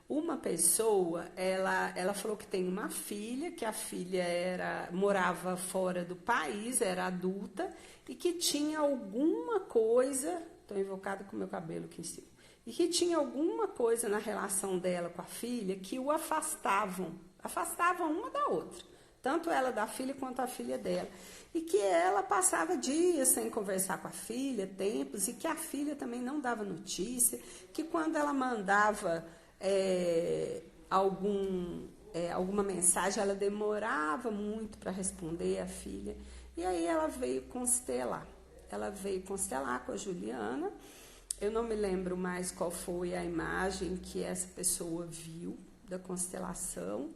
Uma pessoa, ela falou que tem uma filha, que a filha morava fora do país, era adulta, e que tinha alguma coisa, estou invocada com o meu cabelo aqui em cima, e que tinha alguma coisa na relação dela com a filha que o afastavam uma da outra, tanto ela da filha quanto a filha dela, e que ela passava dias sem conversar com a filha, tempos, e que a filha também não dava notícia, que quando ela mandava alguma mensagem, ela demorava muito para responder a filha. E aí ela veio constelar. Ela veio constelar com a Juliana. Eu não me lembro mais qual foi a imagem que essa pessoa viu da constelação.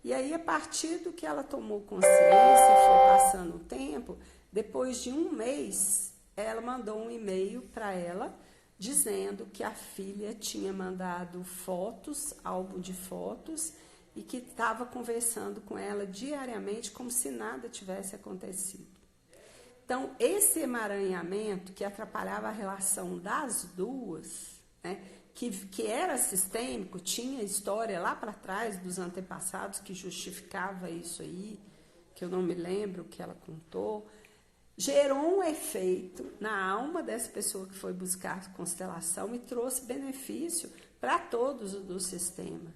E aí, a partir do que ela tomou consciência, foi passando o tempo, depois de um mês, ela mandou um e-mail para ela, dizendo que a filha tinha mandado fotos, álbum de fotos, e que estava conversando com ela diariamente como se nada tivesse acontecido. Então, esse emaranhamento que atrapalhava a relação das duas, né, que era sistêmico, tinha história lá para trás dos antepassados que justificava isso aí, que eu não me lembro o que ela contou, gerou um efeito na alma dessa pessoa que foi buscar constelação e trouxe benefício para todos do sistema.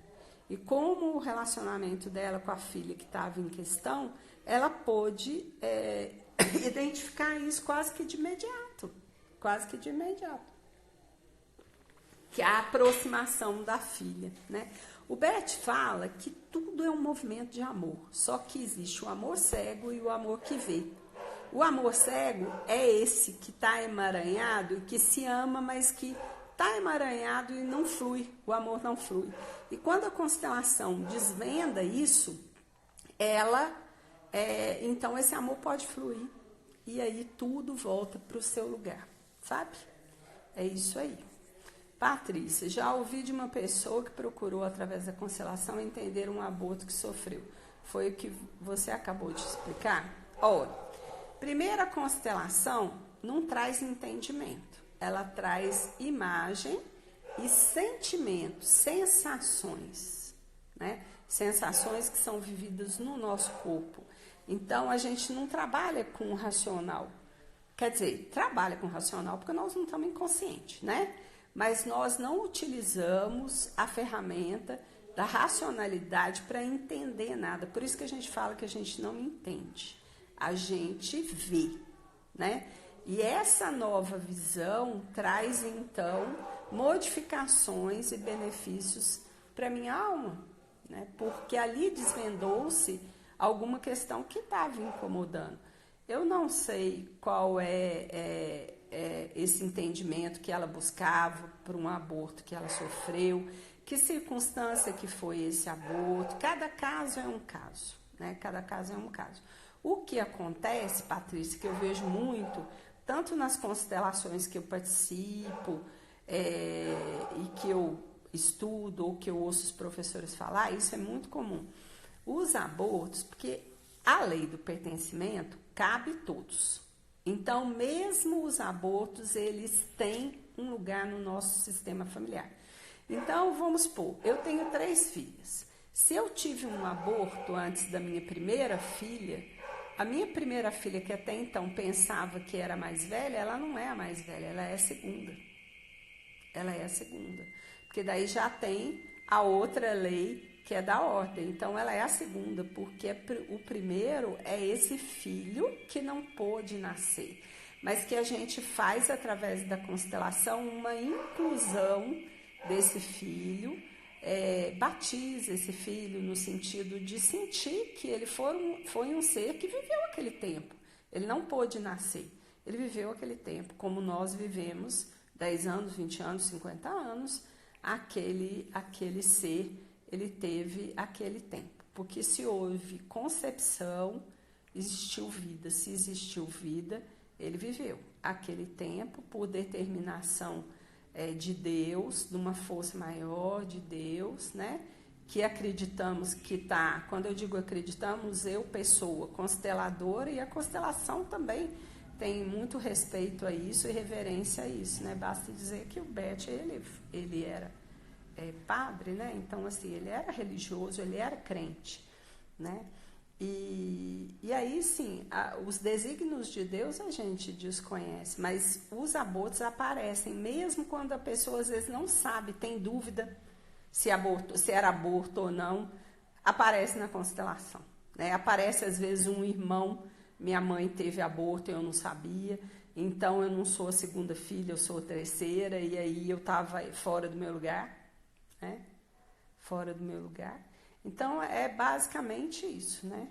E como o relacionamento dela com a filha que estava em questão, ela pôde identificar isso quase que de imediato. Que é a aproximação da filha, né? O Bert fala que tudo é um movimento de amor, só que existe o amor cego e o amor que vê. O amor cego é esse que está emaranhado e que se ama, mas que está emaranhado e não flui, o amor não flui. E quando a constelação desvenda isso, então esse amor pode fluir. E aí tudo volta para o seu lugar, sabe? É isso aí. Patrícia, já ouvi de uma pessoa que procurou, através da constelação, entender um aborto que sofreu. Foi o que você acabou de explicar? Olha, primeiro, a constelação não traz entendimento. Ela traz imagem e sentimento, sensações, né? Sensações que são vividas no nosso corpo. Então, a gente não trabalha com o racional. Quer dizer, trabalha com o racional porque nós não estamos inconscientes, né? Mas nós não utilizamos a ferramenta da racionalidade para entender nada. Por isso que a gente fala que a gente não entende. A gente vê, né? E essa nova visão traz, então, modificações e benefícios para a minha alma, né? Porque ali desvendou-se alguma questão que estava incomodando. Eu não sei qual é esse entendimento que ela buscava por um aborto que ela sofreu, que circunstância que foi esse aborto. Cada caso é um caso, né? Cada caso é um caso. O que acontece, Patrícia, que eu vejo muito, tanto nas constelações que eu participo e que eu estudo ou que eu ouço os professores falar, isso é muito comum. Os abortos, porque a lei do pertencimento cabe todos. Então, mesmo os abortos, eles têm um lugar no nosso sistema familiar. Então, vamos supor, eu tenho 3 filhas. Se eu tive um aborto antes da minha primeira filha, a minha primeira filha, que até então pensava que era a mais velha, ela não é a mais velha, ela é a segunda. Ela é a segunda. Porque daí já tem a outra lei que é da ordem. Então, ela é a segunda, porque o primeiro é esse filho que não pôde nascer, mas que a gente faz, através da constelação, uma inclusão desse filho batiza esse filho no sentido de sentir que ele foi um ser que viveu aquele tempo. Ele não pôde nascer, ele viveu aquele tempo, como nós vivemos 10 anos, 20 anos, 50 anos, aquele ser, ele teve aquele tempo. Porque se houve concepção, existiu vida. Se existiu vida, ele viveu aquele tempo por determinação de Deus, de uma força maior de Deus, né? Que acreditamos que está, quando eu digo acreditamos, eu, pessoa, consteladora, e a constelação também tem muito respeito a isso e reverência a isso, né? Basta dizer que o Bert, ele era padre, né? Então, assim, ele era religioso, ele era crente, né? E aí, sim, os desígnios de Deus a gente desconhece, mas os abortos aparecem, mesmo quando a pessoa às vezes não sabe, tem dúvida se era aborto ou não, aparece na constelação, né? Aparece às vezes um irmão, minha mãe teve aborto e eu não sabia, então eu não sou a segunda filha, eu sou a terceira, e aí eu estava fora do meu lugar, né? Fora do meu lugar. Então, é basicamente isso, né?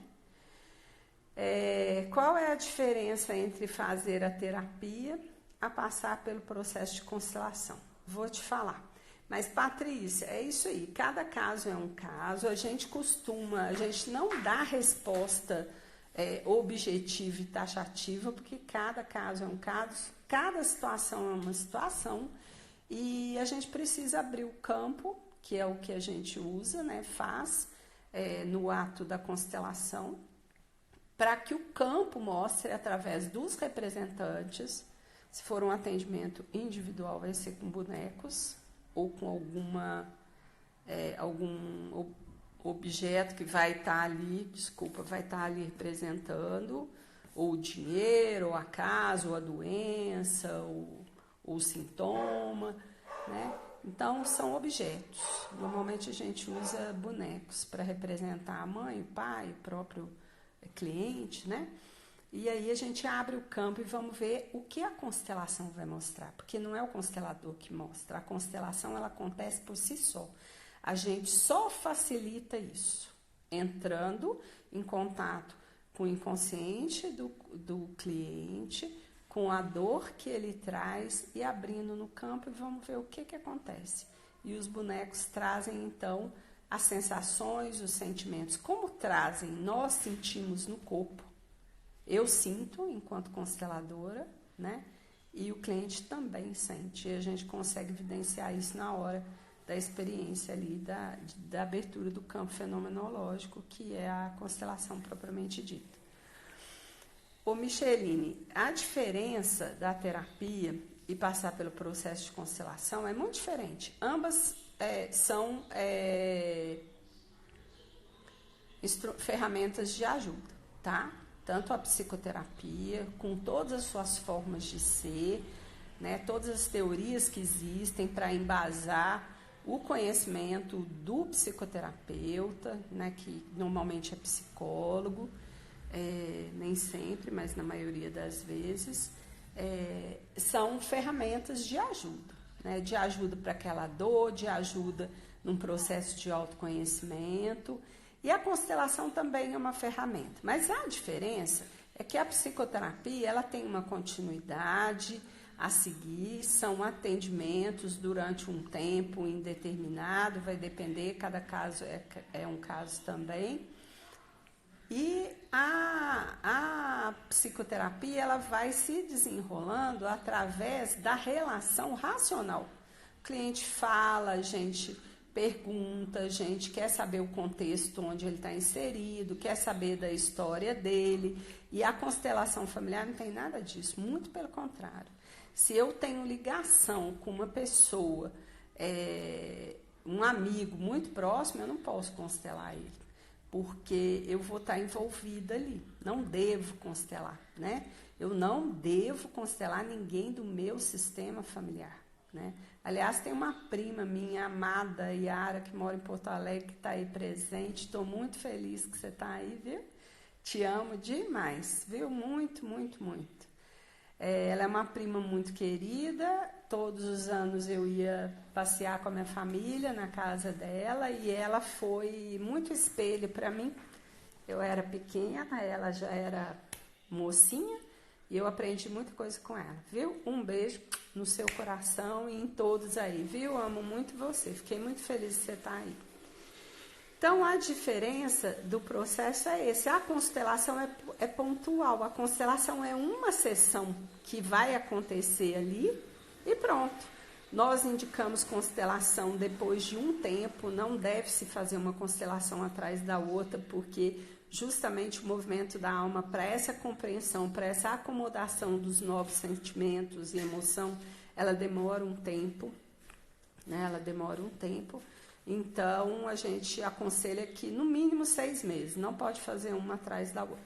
Qual é a diferença entre fazer a terapia a passar pelo processo de constelação? Vou te falar. Mas, Patrícia, é isso aí. Cada caso é um caso. A gente não dá resposta objetiva e taxativa, porque cada caso é um caso, cada situação é uma situação, e a gente precisa abrir o campo, que é o que a gente usa, né, faz no ato da constelação, para que o campo mostre através dos representantes, se for um atendimento individual, vai ser com bonecos ou com algum objeto que vai estar ali representando, ou o dinheiro, ou a casa, ou a doença, ou o sintoma, né? Então, são objetos. Normalmente a gente usa bonecos para representar a mãe, o pai, o próprio cliente, né? E aí a gente abre o campo e vamos ver o que a constelação vai mostrar, porque não é o constelador que mostra, a constelação ela acontece por si só. A gente só facilita isso, entrando em contato com o inconsciente do cliente, com a dor que ele traz e abrindo no campo, e vamos ver o que acontece. E os bonecos trazem, então, as sensações, os sentimentos. Como trazem? Nós sentimos no corpo. Eu sinto, enquanto consteladora, né? E o cliente também sente. E a gente consegue evidenciar isso na hora da experiência ali, da abertura do campo fenomenológico, que é a constelação propriamente dita. Ô Micheline, a diferença da terapia e passar pelo processo de constelação é muito diferente. Ambas são ferramentas de ajuda, tá? Tanto a psicoterapia, com todas as suas formas de ser, né? Todas as teorias que existem para embasar o conhecimento do psicoterapeuta, né? Que normalmente é psicólogo, nem sempre, mas na maioria das vezes, são ferramentas de ajuda, né? De ajuda para aquela dor, de ajuda num processo de autoconhecimento. E a constelação também é uma ferramenta. Mas a diferença é que a psicoterapia ela tem uma continuidade a seguir, são atendimentos durante um tempo indeterminado, vai depender, cada caso é um caso também. E a psicoterapia ela vai se desenrolando através da relação racional. O cliente fala, a gente pergunta, a gente quer saber o contexto onde ele está inserido, quer saber da história dele. E a constelação familiar não tem nada disso, muito pelo contrário. Se eu tenho ligação com uma pessoa, um amigo muito próximo, eu não posso constelar ele, porque eu vou estar envolvida ali. Não devo constelar, né? Eu não devo constelar ninguém do meu sistema familiar, né? Aliás, tem uma prima minha, amada Yara, que mora em Porto Alegre, que está aí presente. Estou muito feliz que você está aí, viu? Te amo demais, viu? Muito, muito, muito. Ela é uma prima muito querida, todos os anos eu ia passear com a minha família na casa dela e ela foi muito espelho para mim. Eu era pequena, ela já era mocinha e eu aprendi muita coisa com ela, viu? Um beijo no seu coração e em todos aí, viu? Amo muito você, fiquei muito feliz de você estar aí. Então, a diferença do processo é esse. A constelação é pontual. A constelação é uma sessão que vai acontecer ali e pronto. Nós indicamos constelação depois de um tempo. Não deve se fazer uma constelação atrás da outra, porque justamente o movimento da alma para essa compreensão, para essa acomodação dos novos sentimentos e emoção, ela demora um tempo, né? Ela demora um tempo. Então, a gente aconselha que no mínimo 6 meses, não pode fazer uma atrás da outra.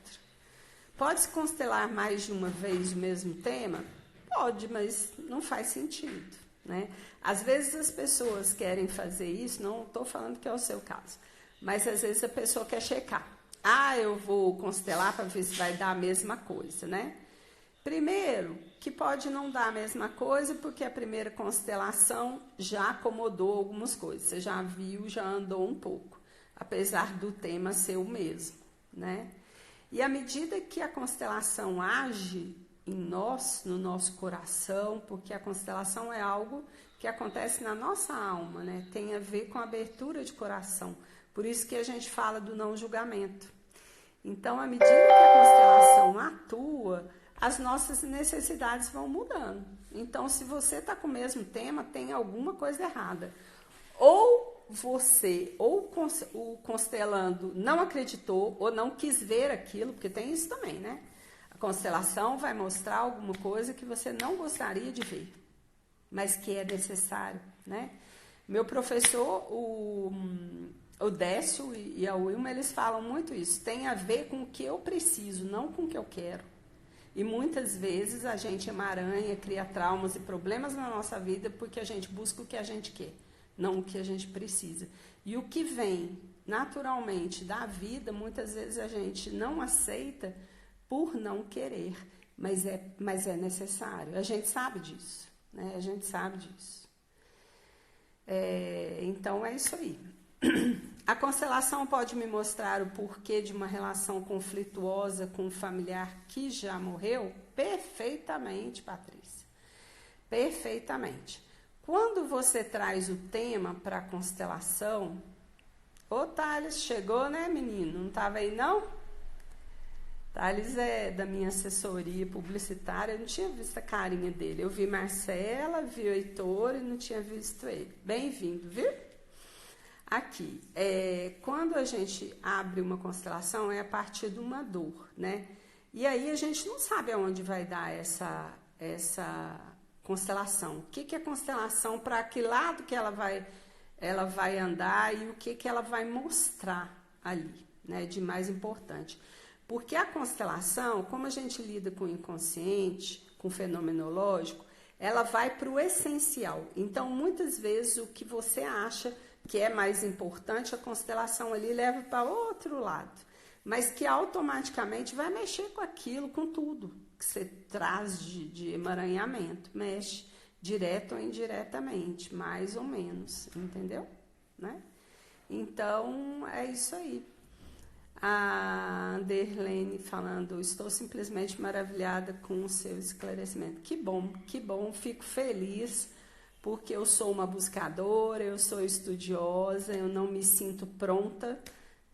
Pode-se constelar mais de uma vez o mesmo tema? Pode, mas não faz sentido, né? Às vezes as pessoas querem fazer isso, não estou falando que é o seu caso, mas às vezes a pessoa quer checar. Eu vou constelar para ver se vai dar a mesma coisa, né? Primeiro, que pode não dar a mesma coisa, porque a primeira constelação já acomodou algumas coisas. Você já viu, já andou um pouco, apesar do tema ser o mesmo, né? E à medida que a constelação age em nós, no nosso coração, porque a constelação é algo que acontece na nossa alma, né? Tem a ver com a abertura de coração. Por isso que a gente fala do não julgamento. Então, à medida que a constelação atua, as nossas necessidades vão mudando. Então, se você está com o mesmo tema, tem alguma coisa errada. Ou você, ou o constelando não acreditou, ou não quis ver aquilo, porque tem isso também, né? A constelação vai mostrar alguma coisa que você não gostaria de ver, mas que é necessário, né? Meu professor, o Décio e a Wilma, eles falam muito isso. Tem a ver com o que eu preciso, não com o que eu quero. E muitas vezes a gente emaranha, cria traumas e problemas na nossa vida porque a gente busca o que a gente quer, não o que a gente precisa. E o que vem naturalmente da vida, muitas vezes a gente não aceita por não querer, mas é necessário. A gente sabe disso, né? A gente sabe disso. Então é isso aí. A constelação pode me mostrar o porquê de uma relação conflituosa com um familiar que já morreu? Perfeitamente, Patrícia. Perfeitamente. Quando você traz o tema para a constelação... Ô, Thales, chegou, né, menino? Não estava aí, não? Thales é da minha assessoria publicitária, eu não tinha visto a carinha dele. Eu vi Marcela, vi o Heitor e não tinha visto ele. Bem-vindo, viu? Aqui, quando a gente abre uma constelação, é a partir de uma dor, né? E aí a gente não sabe aonde vai dar essa constelação. O que é constelação, para que lado que ela vai andar e o que ela vai mostrar ali, né? De mais importante. Porque a constelação, como a gente lida com o inconsciente, com o fenomenológico, ela vai para o essencial. Então, muitas vezes, o que você acha que é mais importante, a constelação ali leva para outro lado, mas que automaticamente vai mexer com aquilo, com tudo que você traz de emaranhamento, mexe direto ou indiretamente, mais ou menos, entendeu? Né? Então, é isso aí. A Anderlene falando, estou simplesmente maravilhada com o seu esclarecimento. Que bom, fico feliz, porque eu sou uma buscadora, eu sou estudiosa, eu não me sinto pronta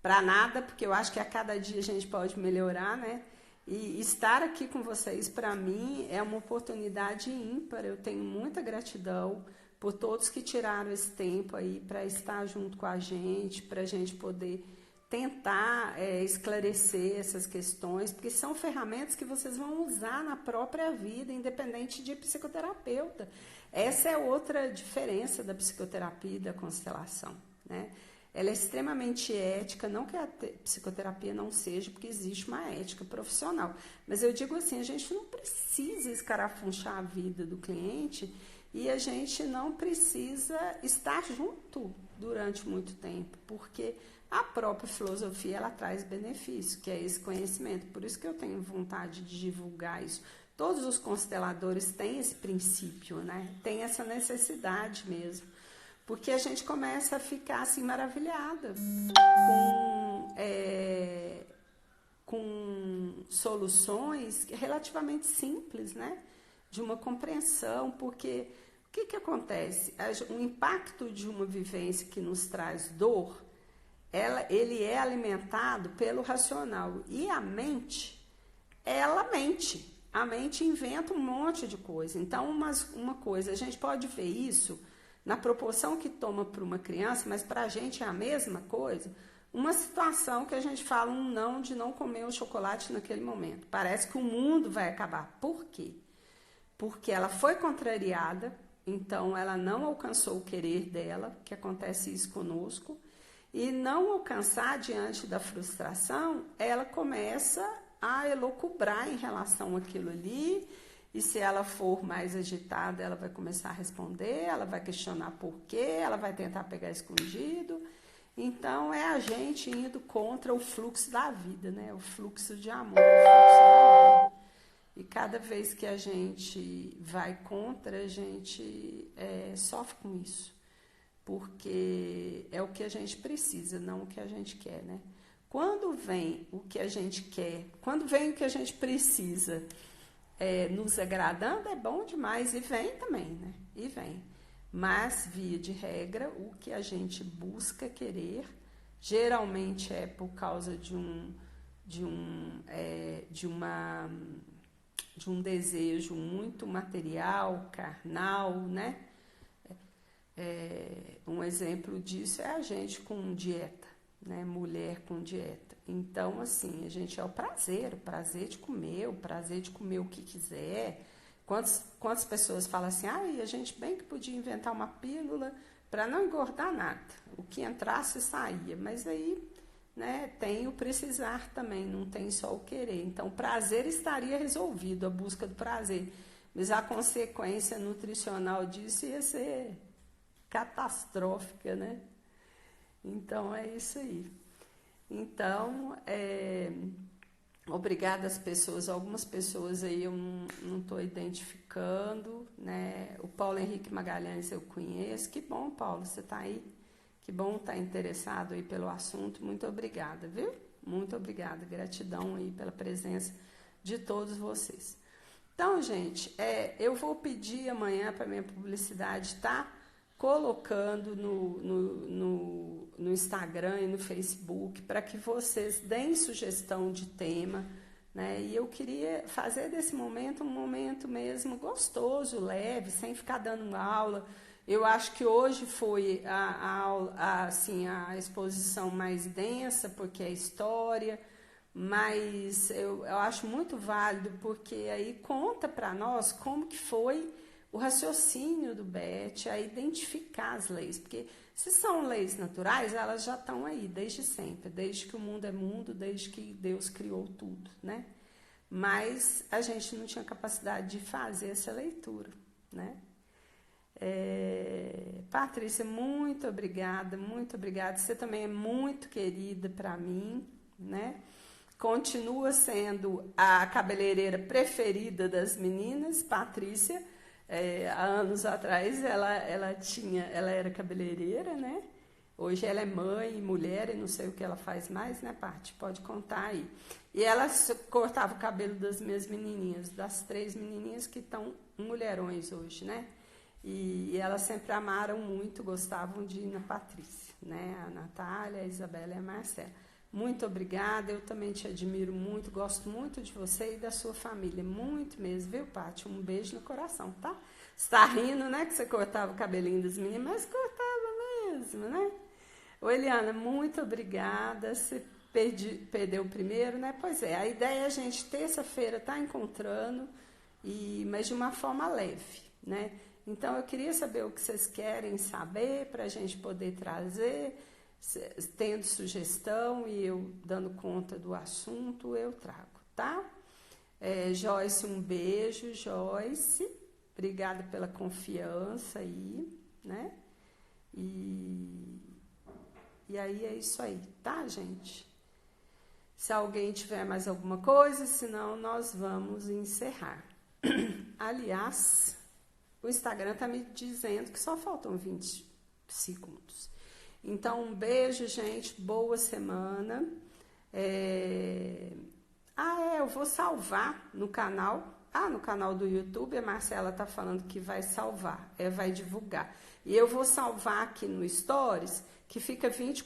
para nada, porque eu acho que a cada dia a gente pode melhorar, né? E estar aqui com vocês, para mim, é uma oportunidade ímpar. Eu tenho muita gratidão por todos que tiraram esse tempo aí para estar junto com a gente, para a gente poder tentar esclarecer essas questões, porque são ferramentas que vocês vão usar na própria vida, independente de psicoterapeuta. Essa é outra diferença da psicoterapia e da constelação, né? Ela é extremamente ética, não que a psicoterapia não seja, porque existe uma ética profissional. Mas eu digo assim, a gente não precisa escarafunchar a vida do cliente e a gente não precisa estar junto durante muito tempo, porque a própria filosofia, ela traz benefício, que é esse conhecimento. Por isso que eu tenho vontade de divulgar isso. Todos os consteladores têm esse princípio, né? Tem essa necessidade mesmo. Porque a gente começa a ficar assim maravilhada com soluções relativamente simples, né? De uma compreensão, porque o que acontece? O impacto de uma vivência que nos traz dor, ele é alimentado pelo racional. E a mente, ela mente. A mente inventa um monte de coisa. Então, uma coisa, a gente pode ver isso na proporção que toma para uma criança, mas para a gente é a mesma coisa. Uma situação que a gente fala um não de não comer o chocolate naquele momento. Parece que o mundo vai acabar. Por quê? Porque ela foi contrariada, então ela não alcançou o querer dela, que acontece isso conosco, e não alcançar diante da frustração, ela começa a elocubrar em relação àquilo ali, e se ela for mais agitada, ela vai começar a responder, ela vai questionar por quê, ela vai tentar pegar escondido. Então, é a gente indo contra o fluxo da vida, né? O fluxo de amor, o fluxo da vida. E cada vez que a gente vai contra, a gente sofre com isso. Porque é o que a gente precisa, não o que a gente quer, né? Quando vem o que a gente quer, quando vem o que a gente precisa nos agradando, é bom demais. E vem também, né? E vem. Mas, via de regra, o que a gente busca querer, geralmente é por causa de um desejo muito material, carnal, né? Um exemplo disso é a gente com dieta, né? Mulher com dieta. Então, assim, a gente é o prazer de comer, o prazer de comer o que quiser. Quantas pessoas falam assim, a gente bem que podia inventar uma pílula para não engordar nada. O que entrasse saía, mas aí, né, tem o precisar também, não tem só o querer. Então, o prazer estaria resolvido, a busca do prazer. Mas a consequência nutricional disso ia ser catastrófica, né? Então, é isso aí. Então, obrigada às pessoas, algumas pessoas aí eu não estou identificando, né? O Paulo Henrique Magalhães eu conheço. Que bom, Paulo, você está aí. Que bom estar interessado aí pelo assunto. Muito obrigada, viu? Muito obrigada. Gratidão aí pela presença de todos vocês. Então, gente, eu vou pedir amanhã para minha publicidade estar colocando no Instagram e no Facebook para que vocês deem sugestão de tema, né? E eu queria fazer desse momento um momento mesmo gostoso, leve, sem ficar dando aula. Eu acho que hoje foi a exposição mais densa, porque é história, mas eu acho muito válido, porque aí conta para nós como que foi o raciocínio do Beth, a identificar as leis, porque se são leis naturais, elas já estão aí desde sempre, desde que o mundo é mundo, desde que Deus criou tudo, né? Mas a gente não tinha capacidade de fazer essa leitura, né? Patrícia, muito obrigada, você também é muito querida para mim, né? Continua sendo a cabeleireira preferida das meninas, Patrícia. Há anos atrás ela era cabeleireira, né? Hoje ela é mãe, mulher e não sei o que ela faz mais, né, Paty? Pode contar aí. E ela cortava o cabelo das minhas menininhas, das 3 menininhas que estão mulherões hoje, né? E elas sempre amaram muito, gostavam de ir na Patrícia, né? A Natália, a Isabela e a Marcela. Muito obrigada, eu também te admiro muito, gosto muito de você e da sua família, muito mesmo, viu, Paty? Um beijo no coração, tá? Você tá rindo, né, que você cortava o cabelinho das meninas, mas cortava mesmo, né? Ô, Eliana, muito obrigada, você perdeu o primeiro, né? Pois é, a ideia é a gente, terça-feira, tá encontrando, mas de uma forma leve, né? Então, eu queria saber o que vocês querem saber para a gente poder trazer. Tendo sugestão e eu dando conta do assunto, eu trago, tá? Joyce, um beijo, Joyce. Obrigada pela confiança aí, né? E aí é isso aí, tá, gente? Se alguém tiver mais alguma coisa, senão nós vamos encerrar. Aliás, o Instagram tá me dizendo que só faltam 20 segundos. Então, um beijo, gente. Boa semana. Eu vou salvar no canal. No canal do YouTube, a Marcela tá falando que vai salvar, vai divulgar. E eu vou salvar aqui no Stories, que fica 24